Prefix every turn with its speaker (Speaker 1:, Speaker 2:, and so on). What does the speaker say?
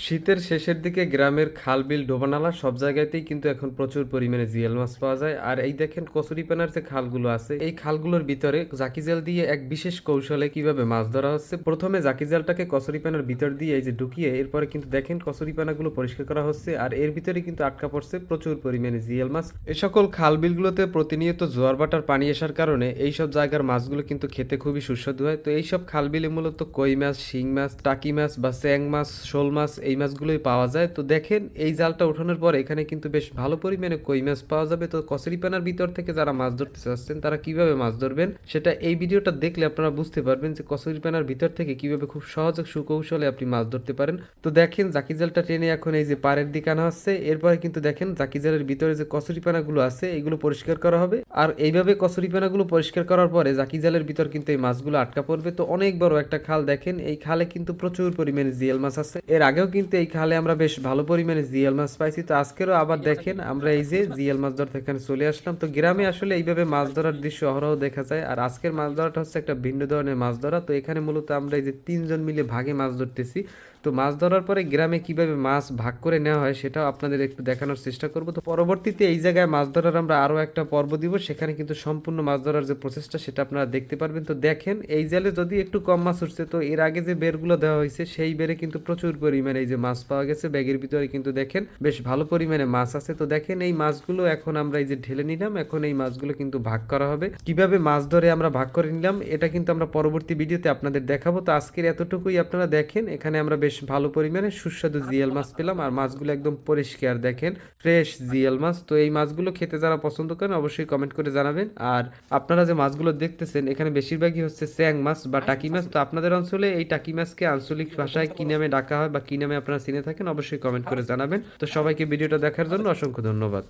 Speaker 1: শীতের শেষের দিকে গ্রামের খাল বিল ডোবানালা সব জায়গাতেই কিন্তু এখন প্রচুর পরিমাণে জিয়াল মাছ পাওয়া যায়। আর এই দেখেন কচুরিপানার যে খালগুলো আছে এই খালগুলোর ভিতরে জাকি জাল দিয়ে এক বিশেষ কৌশলে কিভাবে মাছ ধরা হচ্ছে। প্রথমে জাকি জালটাকে কচুরিপানার ভিতর দিয়ে এই যে ঢুকিয়ে এরপরে কিন্তু দেখেন কচুরিপানাগুলো পরিষ্কার করা হচ্ছে আর এর ভিতরে কিন্তু আটকা পড়ছে প্রচুর পরিমাণে জিয়াল মাছ। এই সকল খাল বিলগুলোতে প্রতিনিয়ত জোয়ার ভাটার পানি আসার কারণে এইসব জায়গার মাছগুলো কিন্তু খেতে খুবই সুস্বাদু হয়। তো এইসব খাল বিলে মূলত কই মাছ, শিং মাছ, টাকি মাছ বা চ্যাং মাছ, শোল মাছ এই মাছগুলোই পাওয়া যায়। তো দেখেন এই জালটা ওঠানোর পর এখানে কিন্তু বেশ ভালো পরিমাণে কই মাছ পাওয়া যাবে। তো কচুরিপানার ভিতর থেকে যারা মাছ ধরতে চাচ্ছেন তারা কিভাবে মাছ ধরবেন সেটা এই ভিডিওটা দেখলে আপনারা বুঝতে পারবেন যে কচুরিপানার ভিতর থেকে কিভাবে খুব সহজে সুকৌশলে আপনি মাছ ধরতে পারেন। তো দেখেন জাকি জালটা টেনে এখন এই যে পাড়ের দিকে আনা হচ্ছে। এরপরে কিন্তু দেখেন জাকি জালের ভিতরে যে কচুরিপানাগুলো আছে এগুলো পরিষ্কার করা হবে। আর এইভাবে কচুরিপানাগুলো পরিষ্কার করার পরে জাকি জালের ভিতর কিন্তু এই মাছগুলো আটকা পড়বে। তো অনেক বড় একটা খাল, দেখেন এই খালে কিন্তু প্রচুর পরিমাণে জিএল মাছ আছে। এর আগেও কিন্তু এই খালে আমরা বেশ ভালো পরিমাণে জিএল মাছ পাইছি। তো আজকেরও আবার দেখেন আমরা এই যে জিএল মাছ ধরতে এখানে চলে আসলাম। তো গ্রামে আসলে এইভাবে মাছ ধরার দৃশ্য অহরহ দেখা যায়। আর আজকের মাছ ধরাটা হচ্ছে একটা ভিন্ন ধরনের মাছ ধরা। তো এখানে মূলত আমরা এই যে তিনজন মিলে ভাগে মাছ ধরতেছি। তো মাছ ধরার পরে গ্রামে কিভাবে মাছ ভাগ করে নেওয়া হয় সেটাও আপনাদের একটু দেখানোর চেষ্টা করব। তো পরবর্তীতে এই জায়গায় মাছ ধরার আমরা আরো একটা পর্ব দিব, সেখানে কিন্তু সম্পূর্ণ মাছ ধরার যে প্রসেসটা সেটা আপনারা দেখতে পারবেন। তো দেখেন এই জালে যদি একটু কম মাছ উঠছে, তো এর আগে যে বেরগুলো দেওয়া হয়েছে সেই বেরে কিন্তু প্রচুর পরিমাণে এই যে মাছ পাওয়া গেছে। ব্যাগের ভিতরে কিন্তু দেখেন বেশ ভালো পরিমাণে মাছ আছে। তো দেখেন এই মাছগুলো এখন আমরা এই যে ঢেলে নিলাম, এখন এই মাছগুলো কিন্তু ভাগ করা হবে। কিভাবে মাছ ধরে আমরা ভাগ করে নিলাম এটা কিন্তু আমরা পরবর্তী ভিডিওতে আপনাদের দেখাবো। তো আজকের এতটুকুই, আপনারা দেখেন এখানে আমরা বেশ ভালো পরিমাণে সুস্বাদু জিএল মাছ পেলাম আর মাছগুলো একদম পরিষ্কার, দেখেন ফ্রেশ জিএল মাছ। তো এই মাছগুলো খেতে যারা পছন্দ করেন অবশ্যই কমেন্ট করে জানাবেন। আর আপনারা যে মাছগুলো দেখতেছেন এখানে বেশিরভাগই হচ্ছে চ্যাং মাছ বা টাকি মাছ। তো আপনাদের অঞ্চলে এই টাকি মাছকে আঞ্চলিক ভাষায় কি নামে ডাকা হয় বা কি নামে আপনারা চিনে থাকেন অবশ্যই কমেন্ট করে জানাবেন। তো সবাইকে ভিডিওটা দেখার জন্য অসংখ্য ধন্যবাদ।